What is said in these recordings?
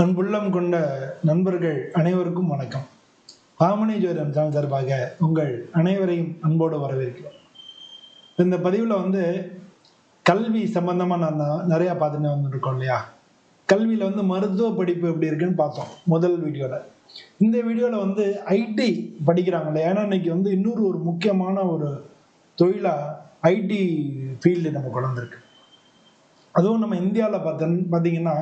அன்புள்ளம் கொண்ட நண்பர்கள் அனைவருக்கும் வணக்கம். பாமணி ஜோதிடம் சேனல் சார்பாக உங்கள் அனைவரையும் அன்போடு வரவேற்கிறோம். இந்த பதிவில் கல்வி சம்பந்தமாக நிறையா பார்த்துட்டு வந்துருக்கோம் இல்லையா. கல்வியில் மருத்துவ படிப்பு எப்படி இருக்குன்னு பார்த்தோம் முதல் வீடியோவில். இந்த வீடியோவில் ஐடி படிக்கிறாங்க இல்லையா. ஏன்னா இன்னைக்கு இன்னொரு ஒரு முக்கியமான ஒரு தொழிலாக ஐடி ஃபீல்டு நம்ம கொண்டு வந்திருக்கு. அதுவும் நம்ம இந்தியாவில் பார்த்தீங்கன்னா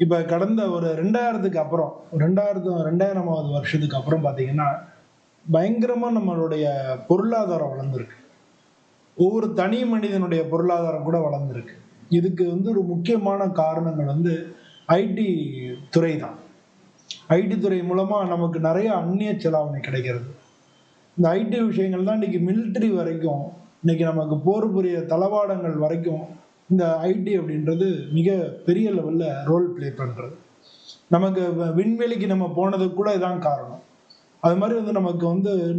இப்போ கடந்த ஒரு 2000க்கு அப்புறம் 2000வது வருஷத்துக்கு அப்புறம் பார்த்தீங்கன்னா பயங்கரமாக நம்மளுடைய பொருளாதாரம் வளர்ந்துருக்கு. ஒவ்வொரு தனி மனிதனுடைய பொருளாதாரம் கூட வளர்ந்துருக்கு. இதுக்கு ஒரு முக்கியமான காரணங்கள் ஐடி துறை தான். ஐடி துறை மூலமாக நமக்கு நிறைய அந்நிய செலாவணி கிடைக்கிறது. இந்த ஐடி விஷயங்கள் தான் இன்னைக்கு மிலிட்ரி வரைக்கும், இன்னைக்கு நமக்கு போர் புரிய தளவாடங்கள் வரைக்கும் இந்த ஐடி அப்படின்றது மிக பெரிய லெவலில் ரோல் பிளே பண்ணுறது. நமக்கு விண்வெளிக்கு நம்ம போனதுக்கு கூட இதான் காரணம். அது மாதிரி நமக்கு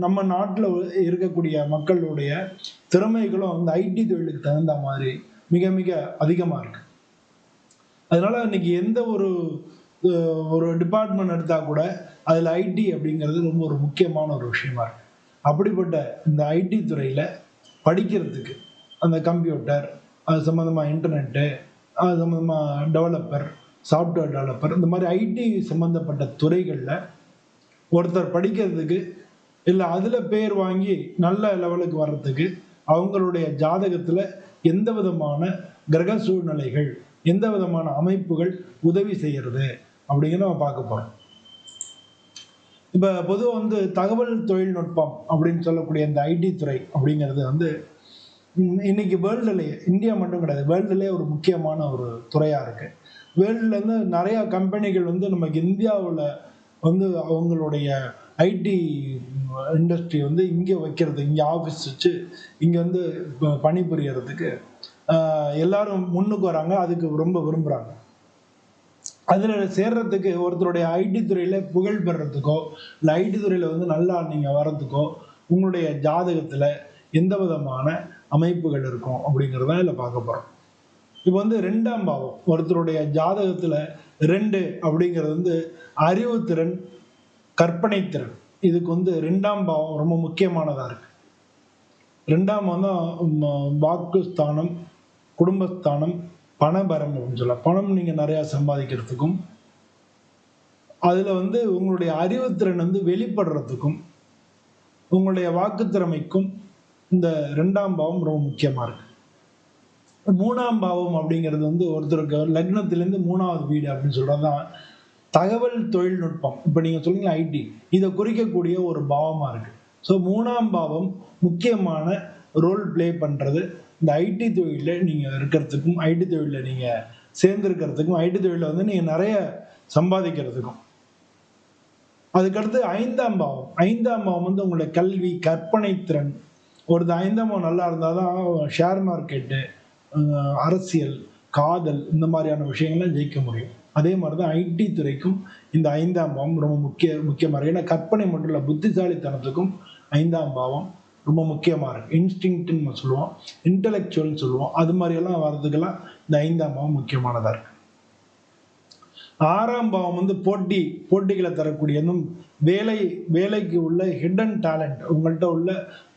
நம்ம நாட்டில் இருக்கக்கூடிய மக்களுடைய திறமைகளும் ஐடி தொழிலுக்கு தகுந்த மாதிரி மிக மிக அதிகமாக இருக்கு. அதனால இன்னைக்கு எந்த ஒரு டிபார்ட்மெண்ட் எடுத்தா கூட அதில் ஐடி அப்படிங்கிறது ரொம்ப ஒரு முக்கியமான ஒரு விஷயமா இருக்கு. அப்படிப்பட்ட இந்த ஐடி துறையில் படிக்கிறதுக்கு அந்த கம்ப்யூட்டர், அது சம்மந்தமாக இன்டர்நெட்டு, அது சம்மந்தமாக டெவலப்பர், சாஃப்ட்வேர் டெவலப்பர், இந்த மாதிரி ஐடி சம்மந்தப்பட்ட துறைகளில் ஒருத்தர் படிக்கிறதுக்கு இல்லை அதில் பேர் வாங்கி நல்ல லெவலுக்கு வர்றதுக்கு அவங்களுடைய ஜாதகத்தில் எந்த விதமான கிரக சூழ்நிலைகள், எந்த விதமான அமைப்புகள் உதவி செய்கிறது அப்படிங்கிறத நம்ம பார்க்க போகிறோம். இப்போ பொதுவாக தகவல் தொழில்நுட்பம் அப்படின்னு சொல்லக்கூடிய இந்த ஐடி துறை அப்படிங்கிறது இன்னைக்கு வேர்ல்டுலேயே, இந்தியா மட்டும் கிடையாது, வேர்ல்டுலேயே ஒரு முக்கியமான ஒரு துறையாக இருக்கு. வேர்ல்டுலேருந்து நிறையா கம்பெனிகள் நமக்கு இந்தியாவில் அவங்களுடைய ஐடி இண்டஸ்ட்ரி இங்கே வைக்கிறது, இங்கே ஆஃபீஸ் வச்சு இங்கே பணிபுரியறதுக்கு எல்லாரும் முன்னுக்கு வராங்க. அதுக்கு ரொம்ப விரும்புகிறாங்க. அதில் சேர்றதுக்கு ஒருத்தருடைய ஐடி துறையில் புகழ் பெறத்துக்கோ இல்லை ஐடி துறையில் நல்லா நீங்கள் வர்றதுக்கோ உங்களுடைய ஜாதகத்தில் எந்த விதமான அமைப்புகள் இருக்கும் அப்படிங்கிறத இதில் பார்க்க போகிறோம். இப்போ 2ஆம் பாவம் ஒருத்தருடைய ஜாதகத்தில் 2 அப்படிங்கிறது அறிவுத்திறன், கற்பனை திறன். இதுக்கு 2ஆம் பாவம் ரொம்ப முக்கியமானதாக இருக்கு. 2ஆம் பாவம் வாக்கு ஸ்தானம், குடும்பஸ்தானம், பணபரம் அப்படின்னு சொல்லலாம். பணம் நீங்கள் நிறையா சம்பாதிக்கிறதுக்கும் அதில் உங்களுடைய அறிவுத்திறன் வெளிப்படுறதுக்கும் உங்களுடைய வாக்கு திறமைக்கும் இந்த 2ஆம் பாவம் ரொம்ப முக்கியமாக இருக்கு. 3ஆம் பாவம் அப்படிங்கிறது ஒருத்தருக்கு லக்னத்திலேருந்து 3வது வீடு அப்படின்னு சொல்றதுதான் தகவல் தொழில்நுட்பம். இப்போ நீங்கள் சொல்லுங்க ஐடி, இதை குறிக்கக்கூடிய ஒரு பாவமாக இருக்கு. ஸோ 3ஆம் பாவம் முக்கியமான ரோல் பிளே பண்ணுறது இந்த ஐடி தொழிலில் நீங்கள் இருக்கிறதுக்கும், ஐடி தொழிலில் நீங்கள் சேர்ந்துருக்கிறதுக்கும், ஐடி தொழிலில் நீங்கள் நிறைய சம்பாதிக்கிறதுக்கும். அதுக்கடுத்து 5ஆம் பாவம். 5ஆம் பாவம் உங்களுடைய கல்வி, கற்பனை திறன். ஒரு 5ஆம் பாவம் நல்லா இருந்தால் தான் ஷேர் மார்க்கெட்டு, அரசியல், காதல், இந்த மாதிரியான விஷயங்கள்லாம் ஜெயிக்க முடியும். அதே மாதிரி தான் ஐடி துறைக்கும் இந்த 5ஆம் பாவம் ரொம்ப முக்கியமாக இருக்குது. ஏன்னா கற்பனை மட்டும் இல்லை, புத்திசாலித்தனத்துக்கும் 5ஆம் பாவம் ரொம்ப முக்கியமாக இருக்குது. இன்ஸ்டிங்க்ட்னு நம்ம சொல்லுவோம், இன்டலெக்சுவல்னு சொல்லுவோம். அது மாதிரியெல்லாம் வர்றதுக்கெல்லாம் இந்த 5ஆம் பாவம் முக்கியமானதாக இருக்குது. 6ஆம் பாவம் போட்டிகளை தரக்கூடிய வேலைக்கு உள்ள ஹிடன் டேலண்ட், உங்கள்கிட்ட உள்ள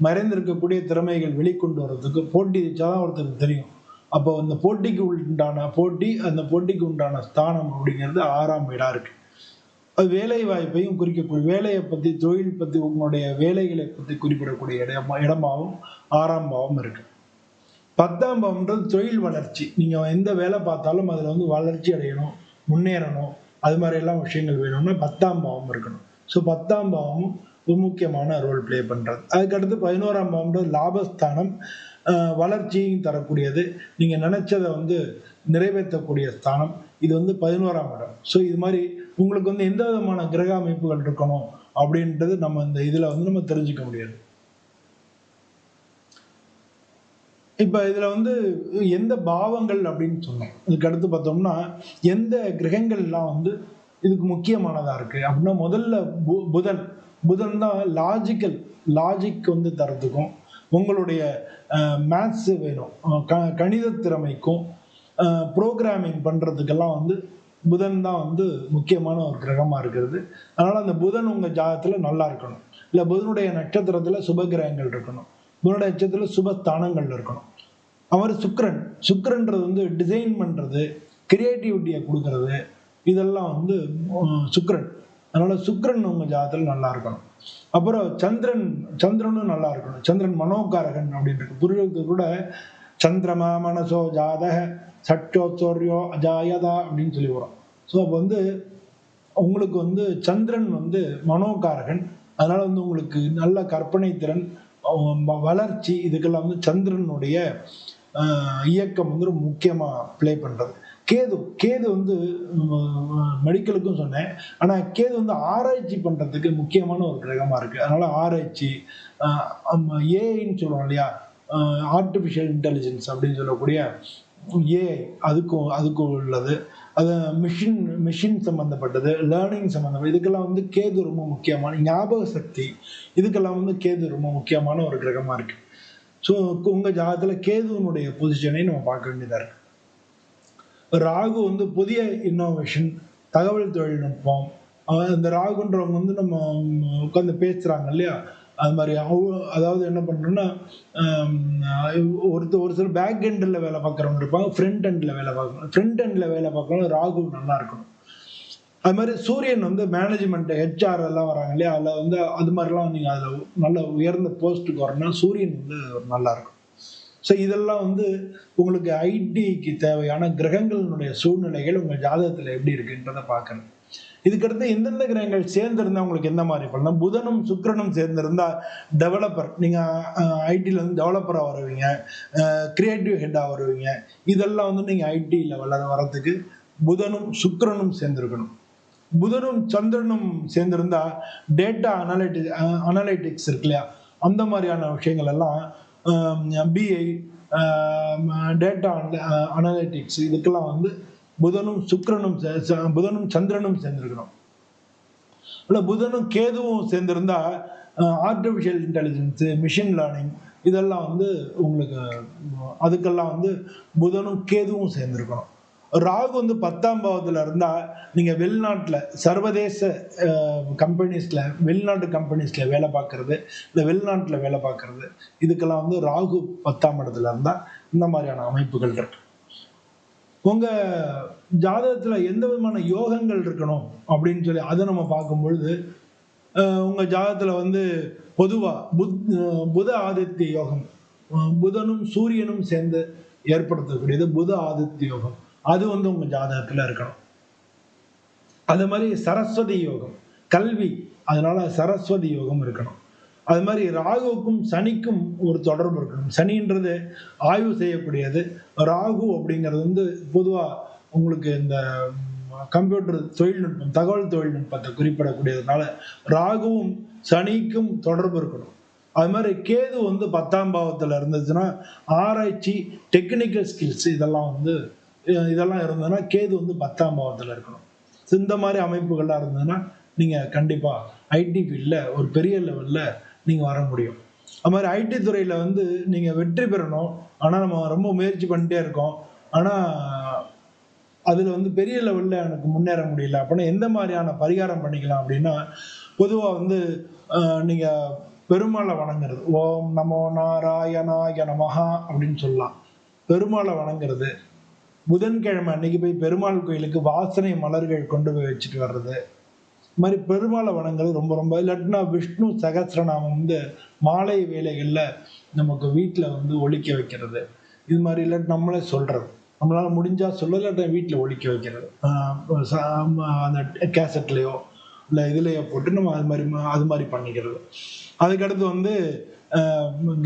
மறைந்திருக்கக்கூடிய திறமைகள் வெளிக்கொண்டு வர்றதுக்கு போட்டி வச்சாதான் ஒருத்தருக்கு தெரியும். அப்போ அந்த போட்டிக்கு உண்டான அந்த போட்டிக்கு உண்டான ஸ்தானம் அப்படிங்கிறது 6ஆம் வீடாக இருக்கு. அது வேலை வாய்ப்பையும் குறிக்கக்கூடிய, வேலையை பற்றி, தொழில் பற்றி, உங்களுடைய வேலைகளை பற்றி குறிப்பிடக்கூடிய இடமாகவும் 6ஆம் பாவம் இருக்கு. 10ஆம் பாவம்ன்றது தொழில் வளர்ச்சி. நீங்கள் எந்த வேலை பார்த்தாலும் அதில் வளர்ச்சி அடையணும், முன்னேறணும், அது மாதிரி எல்லாம் விஷயங்கள் வேணும்னா 10ஆம் பாவம் இருக்கணும். ஸோ 10ஆம் பாவமும் ஒரு முக்கியமான ரோல் பிளே பண்ணுறது. அதுக்கடுத்து 11ஆம் பாவம்ன்றது லாபஸ்தானம், வளர்ச்சியும் தரக்கூடியது. நீங்கள் நினைச்சதை நிறைவேற்றக்கூடிய ஸ்தானம். இது 11ஆம் இடம். ஸோ இது மாதிரி உங்களுக்கு எந்த விதமான கிரக அமைப்புகள் இருக்கணும் அப்படின்றது நம்ம இந்த இதில் நம்ம தெரிஞ்சுக்க முடியாது. இப்போ இதில் எந்த பாவங்கள் அப்படின்னு சொன்னோம். இதுக்கு அடுத்து பார்த்தோம்னா எந்த கிரகங்கள்லாம் இதுக்கு முக்கியமானதாக இருக்குது அப்படின்னா, முதல்ல புதன் தான் லாஜிக் தரத்துக்கும், உங்களுடைய மேத்ஸ் வேணும், கணித திறமைக்கும், ப்ரோக்ராமிங் பண்ணுறதுக்கெல்லாம் புதன் தான் வந்து முக்கியமான ஒரு கிரகமா இருக்கிறது. அதனால அந்த புதன் உங்க ஜாதகத்துல நல்லா இருக்கணும். இல்ல புதனுடைய நட்சத்திரத்துல சுப கிரகங்கள் இருக்கணும். புதனுடைய நட்சத்திரத்துல சுப ஸ்தானங்கள் இருக்கணும். அவர் சுக்கிரன். சுக்கிரன்றது வந்து டிசைன் பண்றது, கிரியேட்டிவிட்டியை கொடுக்கறது, இதெல்லாம் வந்து சுக்கிரன். அதனால சுக்கிரன் உங்க ஜாதகத்துல நல்லா இருக்கணும். அப்புறம் சந்திரனும் நல்லா இருக்கணும். சந்திரன் மனோகாரகன் அப்படின்றது புரியுறது கூட சந்திரமா மனசோ ஜாதக சட்டோச்சோரியோ அஜாயதா அப்படின்னு சொல்லி வரும். ஸோ அப்போ வந்து உங்களுக்கு வந்து சந்திரன் வந்து மனோகாரகன். அதனால வந்து உங்களுக்கு நல்ல கற்பனை திறன், வளர்ச்சி, இதுக்கெல்லாம் வந்து சந்திரனுடைய இயக்கம் வந்து ரொம்ப முக்கியமா பிளே பண்றது. கேது வந்து மெடிக்கலுக்கும் சொன்னேன். ஆனா கேது வந்து ஆராய்ச்சி பண்றதுக்கு முக்கியமான ஒரு கிரகமா இருக்கு. அதனால ஆராய்ச்சி, ஏஐன்னு சொல்லுவோம் இல்லையா, ஆர்டிபிஷியல் இன்டெலிஜென்ஸ் அப்படின்னு சொல்லக்கூடிய ஏஐ, அதுக்கும் உள்ளது. அது மிஷின் சம்பந்தப்பட்டது, லேர்னிங் சம்பந்தப்பட்டது, இதுக்கெல்லாம் வந்து கேது ரொம்ப முக்கியமான, ஞாபக சக்தி, இதுக்கெல்லாம் வந்து கேது ரொம்ப முக்கியமான ஒரு கிரகமா இருக்கு. ஸோ உங்க ஜாதகத்துல கேதுவனுடைய பொசிஷனை நம்ம பார்க்க வேண்டியதா இருக்கு. ராகு வந்து புதிய இன்னோவேஷன், தகவல் தொழில்நுட்பம். இந்த ராகுன்றவங்க வந்து நம்ம உட்காந்து பேசுறாங்க இல்லையா, அது மாதிரி அதாவது என்ன பண்ணணும்னா, ஒரு சில பேக் எண்டில் வேலை பார்க்குறவங்க இருப்பாங்க, ஃப்ரண்ட் எண்டில் வேலை பார்க்கணும். ஃப்ரண்ட் எண்டில் வேலை பார்க்கணும் ராகு நல்லா இருக்கணும். அது மாதிரி சூரியன் வந்து மேனேஜ்மெண்ட், ஹெச்ஆர் எல்லாம் வராங்க இல்லையா, அதில் வந்து அது மாதிரிலாம் நீங்கள் அதில் நல்ல உயர்ந்த போஸ்ட்டுக்கு வரணும்னா சூரியன் வந்து நல்லா இருக்கும். ஸோ இதெல்லாம் வந்து உங்களுக்கு ஐடிக்கு தேவையான கிரகங்களினுடைய சூழ்நிலைகள் உங்கள் ஜாதகத்தில் எப்படி இருக்குன்றதை பார்க்கணும். இதுக்கடுத்து எந்தெந்த கிரகங்கள் சேர்ந்திருந்தா உங்களுக்கு எந்த மாதிரி பண்ணலாம்? புதனும் சுக்கிரனும் சேர்ந்திருந்தா டெவலப்பர், நீங்க ஐடில வந்து டெவலப்பரா வருவீங்க, கிரியேட்டிவ் ஹெட்டா வருவீங்க. இதெல்லாம் வந்து நீங்க ஐடில வரதுக்கு புதனும் சுக்கிரனும் சேர்ந்திருக்கணும். புதனும் சந்திரனும் சேர்ந்திருந்தா டேட்டா அனலைட்டிக்ஸ் இருக்கு இல்லையா, அந்த மாதிரியான விஷயங்கள் எல்லாம், பிஐ, டேட்டா அனலைட்டிக்ஸ், இதுக்கெல்லாம் வந்து புதனும் சந்திரனும் சேர்ந்திருக்கணும். இல்ல புதனும் கேதுவும் சேர்ந்திருந்தா ஆர்டிபிஷியல் இன்டெலிஜென்ஸ், மிஷின் லேர்னிங், இதெல்லாம் வந்து உங்களுக்கு, அதுக்கெல்லாம் வந்து புதனும் கேதுவும் சேர்ந்திருக்கணும். ராகு வந்து 10ஆம் பாவத்துல இருந்தா நீங்க வெளிநாட்டுல சர்வதேச கம்பெனிஸ்ல, வெளிநாட்டு கம்பெனிஸ்ல வேலை பார்க்கறது, இல்ல வெளிநாட்டுல வேலை பார்க்கறது, இதுக்கெல்லாம் வந்து ராகு 10ஆம் இடத்துல இருந்தா இந்த மாதிரியான அமைப்புகள் இருக்கு. உங்க ஜாதகத்துல எந்த விதமான யோகங்கள் இருக்கணும் அப்படின்னு சொல்லி அதை நம்ம பார்க்கும் பொழுது, உங்க ஜாதகத்துல வந்து பொதுவா புத ஆதித்ய யோகம், புதனும் சூரியனும் சேர்ந்து ஏற்படுத்தக்கூடியது புத ஆதித்ய யோகம், அது வந்து உங்க ஜாதகத்துல இருக்கணும். அது மாதிரி சரஸ்வதி யோகம், கல்வி, அதனால சரஸ்வதி யோகம் இருக்கணும். அது மாதிரி ராகுவுக்கும் சனிக்கும் ஒரு தொடர்பு இருக்கணும். சனின்றது ஆய்வு செய்யக்கூடியது, ராகு அப்படிங்கிறது வந்து பொதுவா உங்களுக்கு இந்த கம்ப்யூட்டர் தொழில்நுட்பம், தகவல் தொழில்நுட்பத்தை குறிப்பிடக்கூடியதுனால ராகுவும் சனிக்கும் தொடர்பு இருக்கணும். அது மாதிரி கேது வந்து 10ஆம் பாவத்துல இருந்துச்சுன்னா ஆராய்ச்சி, டெக்னிக்கல் ஸ்கில்ஸ், இதெல்லாம் இருந்ததுன்னா கேது வந்து 10ஆம் பாவத்துல இருக்கணும். இந்த மாதிரி அமைப்புகள்லாம் இருந்ததுன்னா நீங்க கண்டிப்பா ஐடி ஃபீல்ட்ல ஒரு பெரிய லெவல்ல நீங்க வர முடியும். அது மாதிரி ஐடி துறையில வந்து நீங்க வெற்றி பெறணும். ஆனா நம்ம ரொம்ப முயற்சி பண்ணிட்டே இருக்கோம், ஆனா அதுல வந்து பெரிய லெவல்ல எனக்கு முன்னேற முடியல அப்படின்னா எந்த மாதிரியான பரிகாரம் பண்ணிக்கலாம் அப்படின்னா, பொதுவா வந்து நீங்க பெருமாளை வணங்குறது, ஓம் நமோ நாராயணாய நமஹா அப்படின்னு சொல்லலாம். பெருமாளை வணங்குறது, புதன்கிழமை அன்னைக்கு போய் பெருமாள் கோயிலுக்கு வாசனை மலர்கள் கொண்டு போய் வச்சுட்டு வர்றது, இது மாதிரி பெருமாளை வணங்குறது ரொம்ப ரொம்ப. இல்லாட்டினா விஷ்ணு சகஸ்ரநாமம் வந்து மாலை வேலைகள்ல நமக்கு வீட்டில் வந்து ஒலிக்க வைக்கிறது, இது மாதிரி. இல்லாட்டி நம்மளே சொல்றது, நம்மளால முடிஞ்சா சொல்ல, இல்லாட்ட வீட்டில் ஒலிக்க வைக்கிறது, அந்த கேசட்லயோ இல்லை இதுலையோ போட்டு நம்ம அது மாதிரி பண்ணிக்கிறது. அதுக்கடுத்து வந்து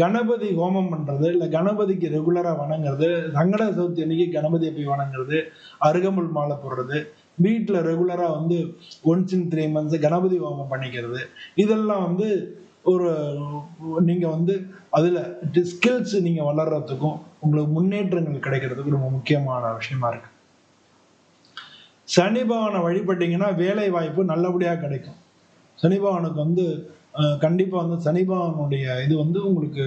கணபதி ஹோமம் பண்றது, இல்லை கணபதிக்கு ரெகுலரா வணங்குறது, சங்கட சதுர்த்தி அன்னைக்கு கணபதியை போய் வணங்குறது, அருகம்புல் மாலை போடுறது, வீட்டில் ரெகுலரா வந்து ஒன்ஸ் இன் 3 months கணபதி ஹோமம் பண்ணிக்கிறது, இதெல்லாம் வந்து ஒரு நீங்க வந்து அதுல ஸ்கில்ஸ் நீங்க வளர்றதுக்கும் உங்களுக்கு முன்னேற்றங்கள் கிடைக்கிறதுக்கு ரொம்ப முக்கியமான விஷயமா இருக்கு. சனி பகவானை வழிபட்டீங்கன்னா வேலை வாய்ப்பு நல்லபடியா கிடைக்கும். சனி பகவானுக்கு வந்து கண்டிப்பா வந்து சனி பகவானுடைய இது வந்து உங்களுக்கு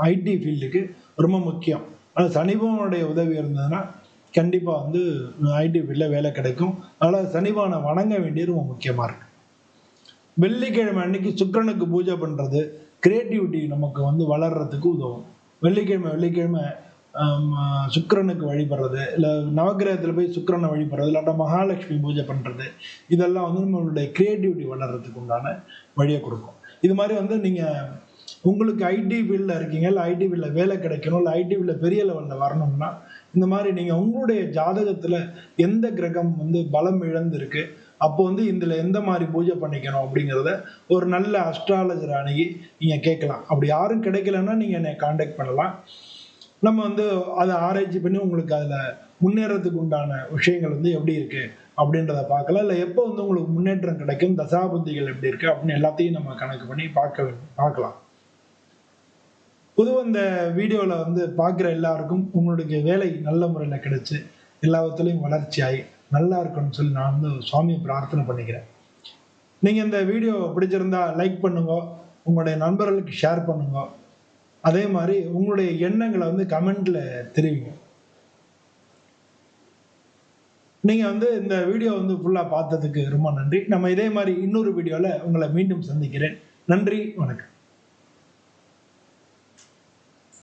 ஐடி ஃபீல்டுக்கு ரொம்ப முக்கியம். ஆனால் சனி பகவானுடைய உதவி இருந்ததுன்னா கண்டிப்பாக வந்து ஐடி ஃபீல்டில் வேலை கிடைக்கும். அதனால் சனிபானை வணங்க வேண்டியது ரொம்ப முக்கியமாக இருக்கு. வெள்ளிக்கிழமை அன்னைக்கு சுக்கிரனுக்கு பூஜை பண்ணுறது கிரியேட்டிவிட்டி நமக்கு வந்து வளர்றதுக்கு உதவும். வெள்ளிக்கிழமை வெள்ளிக்கிழமை சுக்கிரனுக்கு வழிபடுறது, இல்லை நவக்கிரகத்தில் போய் சுக்கிரனை வழிபடுறது, இல்லாட்டா மகாலட்சுமி பூஜை பண்ணுறது, இதெல்லாம் வந்து நம்மளுடைய கிரியேட்டிவிட்டி வளர்றதுக்கு உண்டான வழியை கொடுக்கும். இது மாதிரி வந்து நீங்கள் உங்களுக்கு ஐடி ஃபீல்டில் இருக்கீங்க, இல்லை ஐடி ஃபீல்டில் வேலை கிடைக்கணும், இல்லை ஐடி ஃபீல்டில் பெரிய லெவலில் வரணும்னா இந்த மாதிரி நீங்கள் உங்களுடைய ஜாதகத்தில் எந்த கிரகம் வந்து பலம் இழந்திருக்கு, அப்போ வந்து இதில் எந்த மாதிரி பூஜை பண்ணிக்கணும் அப்படிங்கிறத ஒரு நல்ல அஸ்ட்ராலஜர் அணுகி நீங்கள் கேட்கலாம். அப்படி யாரும் கிடைக்கலன்னா நீங்கள் என்னை காண்டாக்ட் பண்ணலாம். நம்ம வந்து அதை ஆராய்ச்சி பண்ணி உங்களுக்கு அதில் முன்னேறதுக்கு உண்டான விஷயங்கள் வந்து எப்படி இருக்குது அப்படின்றத பார்க்கலாம். இல்லை எப்போ வந்து உங்களுக்கு முன்னேற்றம் கிடைக்கும், தசாபுத்திகள் எப்படி இருக்குது அப்படின்னு எல்லாத்தையும் நம்ம கணக்கு பண்ணி பார்க்கலாம். பொதுவாக இந்த வீடியோவில் வந்து பார்க்குற எல்லாருக்கும் உங்களுடைய வேலை நல்ல முறையில் கிடைச்சி எல்லாத்துலேயும் வளர்ச்சியாகி நல்லா இருக்குன்னு சொல்லி நான் வந்து சுவாமியை பிரார்த்தனை பண்ணிக்கிறேன். நீங்கள் இந்த வீடியோ பிடிச்சிருந்தா லைக் பண்ணுங்க, உங்களுடைய நண்பர்களுக்கு ஷேர் பண்ணுங்க. அதே மாதிரி உங்களுடைய எண்ணங்களை வந்து கமெண்ட்ல தெரிவிங்க. நீங்க வந்து இந்த வீடியோ வந்து ஃபுல்லா பார்த்ததுக்கு ரொம்ப நன்றி. நம்ம இதே மாதிரி இன்னொரு வீடியோல உங்களை மீண்டும் சந்திக்கிறேன். நன்றி, வணக்கம்.